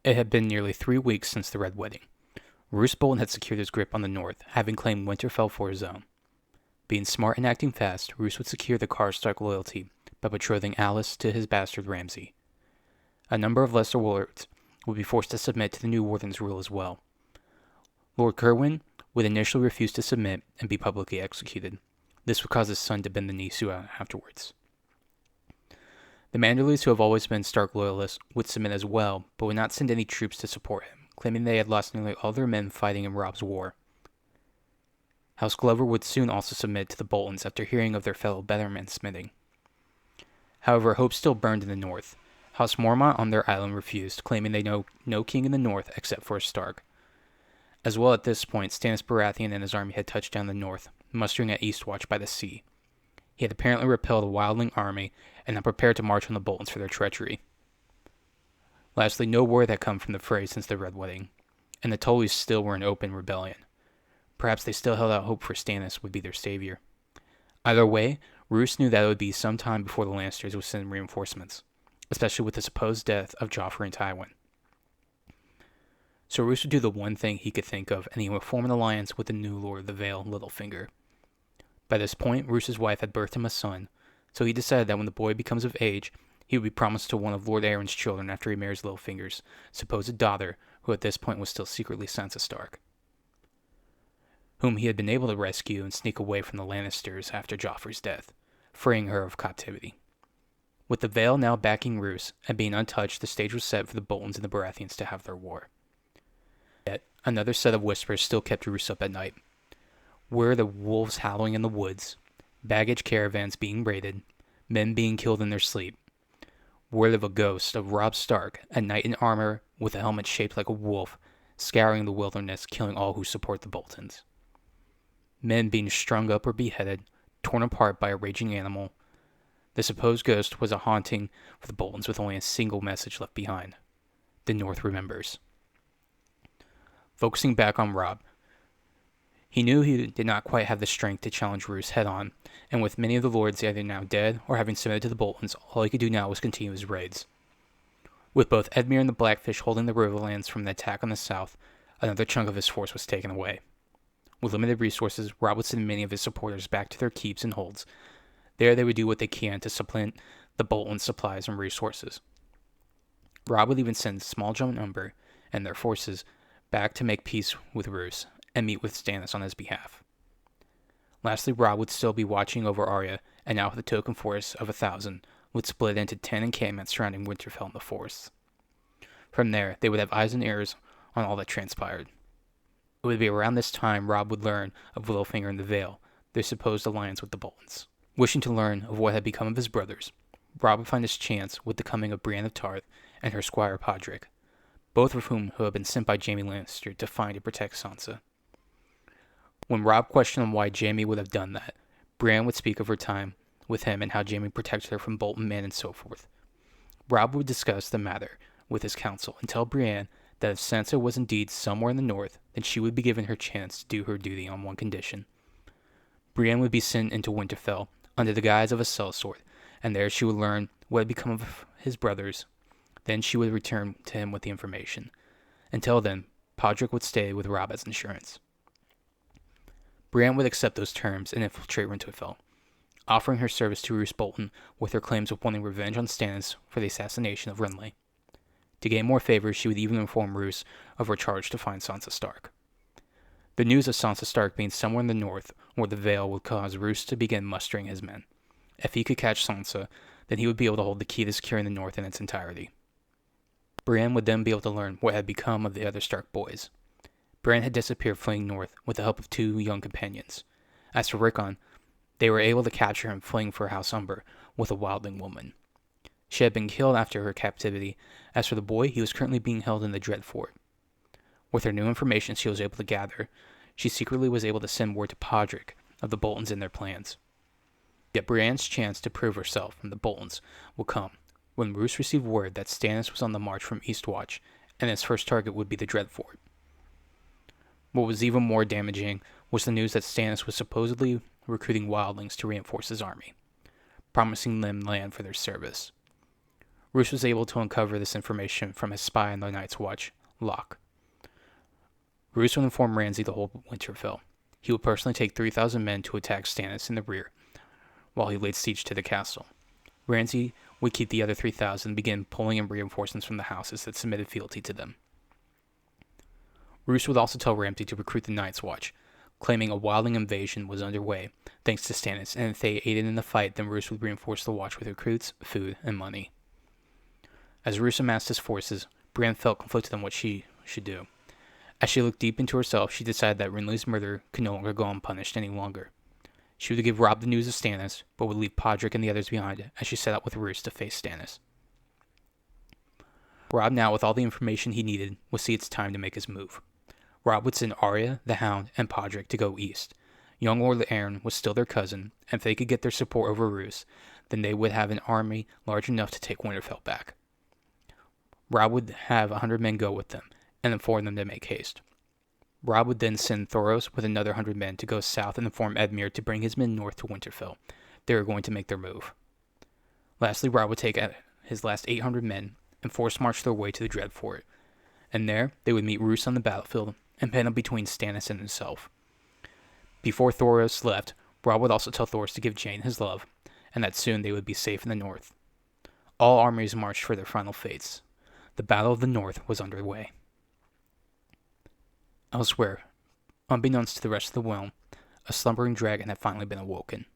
It had been nearly 3 weeks since the Red Wedding. Roose Bolton had secured his grip on the North, having claimed Winterfell for his own. Being smart and acting fast, Roose would secure the Karstark loyalty by betrothing Alis to his bastard Ramsay. A number of lesser lords would be forced to submit to the new Warden's rule as well. Lord Cerwyn would initially refuse to submit and be publicly executed. This would cause his son to bend the knee soon afterwards. The Manderleys, who have always been Stark loyalists, would submit as well, but would not send any troops to support him, claiming they had lost nearly all their men fighting in Robb's war. House Glover would soon also submit to the Boltons after hearing of their fellow Betterman smithing. However, hope still burned in the north. House Mormont on their island refused, claiming they know no king in the north except for a Stark. As well, at this point, Stannis Baratheon and his army had touched down the north, mustering at Eastwatch by the sea. He had apparently repelled a wildling army and had prepared to march on the Boltons for their treachery. Lastly, no word had come from the fray since the Red Wedding, and the Tullys still were in open rebellion. Perhaps they still held out hope for Stannis would be their savior. Either way, Roose knew that it would be some time before the Lannisters would send reinforcements, especially with the supposed death of Joffrey and Tywin. So Roose would do the one thing he could think of, and he would form an alliance with the new Lord of the Vale, Littlefinger. By this point, Roose's wife had birthed him a son, so he decided that when the boy becomes of age, he would be promised to one of Lord Arryn's children after he marries Littlefinger's supposed daughter, who at this point was still secretly Sansa Stark, whom he had been able to rescue and sneak away from the Lannisters after Joffrey's death, freeing her of captivity. With the Vale now backing Roose and being untouched, the stage was set for the Boltons and the Baratheons to have their war. Yet, another set of whispers still kept Roose up at night. Were the wolves howling in the woods, baggage caravans being raided, men being killed in their sleep. Word of a ghost of Robb Stark, a knight in armor with a helmet shaped like a wolf, scouring the wilderness, killing all who support the Boltons. Men being strung up or beheaded, torn apart by a raging animal. The supposed ghost was a haunting for the Boltons with only a single message left behind. The North remembers. Focusing back on Robb, he knew he did not quite have the strength to challenge Roose head-on, and with many of the lords either now dead or having submitted to the Boltons, all he could do now was continue his raids. With both Edmure and the Blackfish holding the Riverlands from the attack on the south, another chunk of his force was taken away. With limited resources, Robb would send many of his supporters back to their keeps and holds. There they would do what they can to supplant the Boltons' supplies and resources. Robb would even send Small John Umber and their forces back to make peace with Roose and meet with Stannis on his behalf. Lastly, Robb would still be watching over Arya, and now with a token force of 1,000, would split into 10 encampments surrounding Winterfell and the forests. From there, they would have eyes and ears on all that transpired. It would be around this time Robb would learn of Littlefinger and the Vale, their supposed alliance with the Boltons. Wishing to learn of what had become of his brothers, Robb would find his chance with the coming of Brienne of Tarth and her squire Podrick, both of whom had been sent by Jaime Lannister to find and protect Sansa. When Robb questioned why Jaime would have done that, Brienne would speak of her time with him and how Jaime protected her from Bolton men and so forth. Robb would discuss the matter with his council and tell Brienne that if Sansa was indeed somewhere in the north, then she would be given her chance to do her duty on one condition. Brienne would be sent into Winterfell under the guise of a sellsword, and there she would learn what had become of his brothers. Then she would return to him with the information. Until then, Podrick would stay with Robb as insurance. Brienne would accept those terms and infiltrate Winterfell, offering her service to Roose Bolton with her claims of wanting revenge on Stannis for the assassination of Renly. To gain more favor, she would even inform Roose of her charge to find Sansa Stark. The news of Sansa Stark being somewhere in the north or the Vale would cause Roose to begin mustering his men. If he could catch Sansa, then he would be able to hold the key to securing the north in its entirety. Brienne would then be able to learn what had become of the other Stark boys. Bran had disappeared fleeing north with the help of 2 young companions. As for Rickon, they were able to capture him fleeing for House Umber with a wildling woman. She had been killed after her captivity. As for the boy, he was currently being held in the Dreadfort. With her new information she was able to gather, she secretly was able to send word to Podrick of the Boltons and their plans. Yet Brienne's chance to prove herself from the Boltons would come when Roose received word that Stannis was on the march from Eastwatch, and his first target would be the Dreadfort. What was even more damaging was the news that Stannis was supposedly recruiting wildlings to reinforce his army, promising them land for their service. Roose was able to uncover this information from his spy on the Night's Watch, Locke. Roose would inform Ramsay to hold Winterfell. He would personally take 3,000 men to attack Stannis in the rear, while he laid siege to the castle. Ramsay would keep the other 3,000 and begin pulling in reinforcements from the houses that submitted fealty to them. Roose would also tell Ramsay to recruit the Night's Watch, claiming a wildling invasion was underway thanks to Stannis, and if they aided in the fight, then Roose would reinforce the Watch with recruits, food, and money. As Roose amassed his forces, Brienne felt conflicted on what she should do. As she looked deep into herself, she decided that Renly's murder could no longer go unpunished any longer. She would give Robb the news of Stannis, but would leave Podrick and the others behind as she set out with Roose to face Stannis. Robb, now with all the information he needed, would see it's time to make his move. Robb would send Arya, the Hound, and Podrick to go east. Young Lord Arryn was still their cousin, and if they could get their support over Roose, then they would have an army large enough to take Winterfell back. Robb would have 100 men go with them, and inform them to make haste. Robb would then send Thoros with another 100 men to go south and inform Edmure to bring his men north to Winterfell. They were going to make their move. Lastly, Robb would take his last 800 men and force march their way to the Dreadfort, and there they would meet Roose on the battlefield and pin up between Stannis and himself. Before Thoros left, Robb would also tell Thoros to give Jeyne his love, and that soon they would be safe in the north. All armies marched for their final fates. The Battle of the North was underway. Elsewhere, unbeknownst to the rest of the realm, a slumbering dragon had finally been awoken.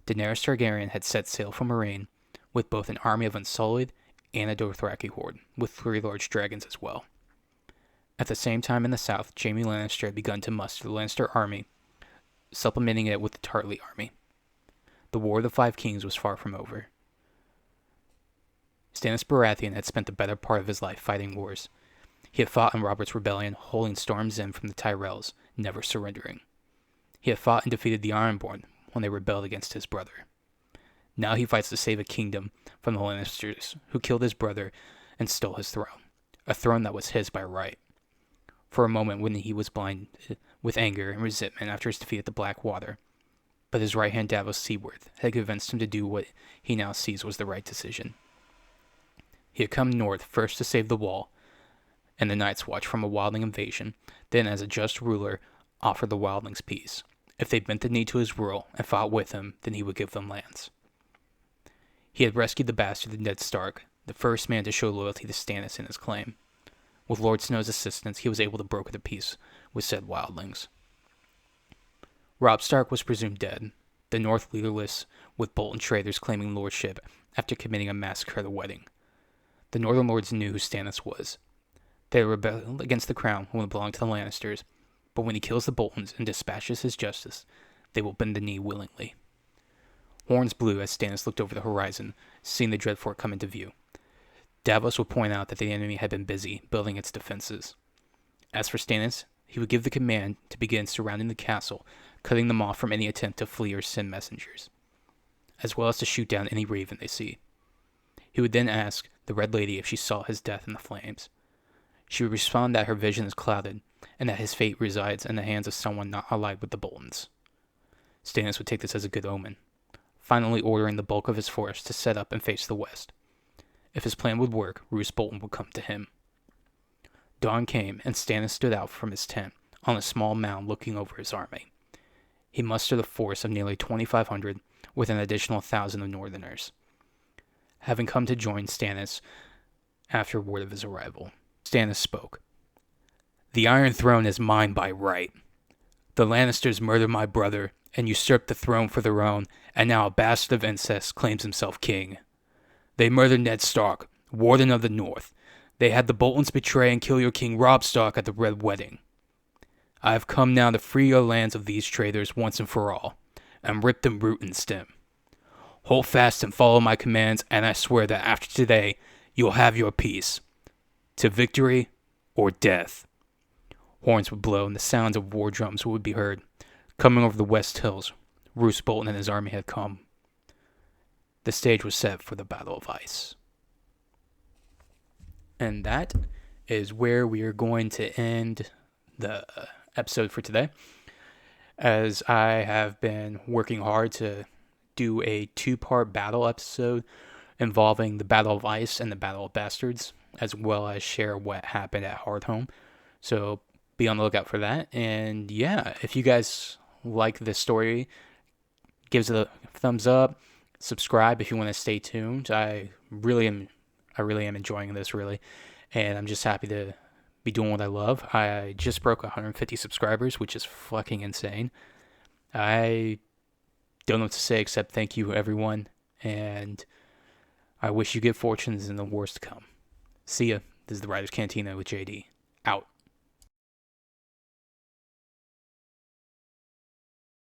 Daenerys Targaryen had set sail from Meereen with both an army of Unsullied and a Dothraki horde, with 3 large dragons as well. At the same time in the south, Jaime Lannister had begun to muster the Lannister army, supplementing it with the Tarly army. The War of the Five Kings was far from over. Stannis Baratheon had spent the better part of his life fighting wars. He had fought in Robert's Rebellion, holding Storm's End from the Tyrells, never surrendering. He had fought and defeated the Ironborn when they rebelled against his brother. Now he fights to save a kingdom from the Lannisters, who killed his brother and stole his throne, a throne that was his by right. For a moment when he was blinded with anger and resentment after his defeat at the Blackwater, but his right hand Davos Seaworth had convinced him to do what he now sees was the right decision. He had come north first to save the Wall and the Night's Watch from a wildling invasion, then as a just ruler offered the wildlings peace. If they bent the knee to his rule and fought with him, then he would give them lands. He had rescued the bastard Ned Stark, the first man to show loyalty to Stannis in his claim. With Lord Snow's assistance, he was able to broker the peace with said wildlings. Robb Stark was presumed dead, the North leaderless, with Bolton traders claiming lordship after committing a massacre at a wedding. The Northern Lords knew who Stannis was. They rebelled against the crown when it belonged to the Lannisters, but when he kills the Boltons and dispatches his justice, they will bend the knee willingly. Horns blew as Stannis looked over the horizon, seeing the Dreadfort come into view. Davos would point out that the enemy had been busy building its defenses. As for Stannis, he would give the command to begin surrounding the castle, cutting them off from any attempt to flee or send messengers, as well as to shoot down any raven they see. He would then ask the Red Lady if she saw his death in the flames. She would respond that her vision is clouded, and that his fate resides in the hands of someone not allied with the Boltons. Stannis would take this as a good omen, finally ordering the bulk of his force to set up and face the west. If his plan would work, Roose Bolton would come to him. Dawn came, and Stannis stood out from his tent on a small mound looking over his army. He mustered a force of nearly 2,500 with an additional 1,000 of Northerners, having come to join Stannis after word of his arrival. Stannis spoke. "The Iron Throne is mine by right. The Lannisters murdered my brother and usurped the throne for their own, and now a bastard of incest claims himself king. They murdered Ned Stark, Warden of the North. They had the Boltons betray and kill your king Robb Stark at the Red Wedding. I have come now to free your lands of these traitors once and for all, and rip them root and stem. Hold fast and follow my commands, and I swear that after today, you'll have your peace. To victory or death." Horns would blow, and the sounds of war drums would be heard. Coming over the west hills, Roose Bolton and his army had come. The stage was set for the Battle of Ice. And that is where we are going to end the episode for today, as I have been working hard to do a 2-part battle episode involving the Battle of Ice and the Battle of Bastards, as well as share what happened at Hardhome. So be on the lookout for that. And yeah, if you guys like this story, give it a thumbs up. Subscribe if you want to stay tuned. I really am enjoying this, really, and I'm just happy to be doing what I love. I just broke 150 subscribers, which is fucking insane. I don't know what to say except thank you, everyone, and I wish you good fortunes in the wars to come. See ya. This is the Writer's Cantina with JD. Out.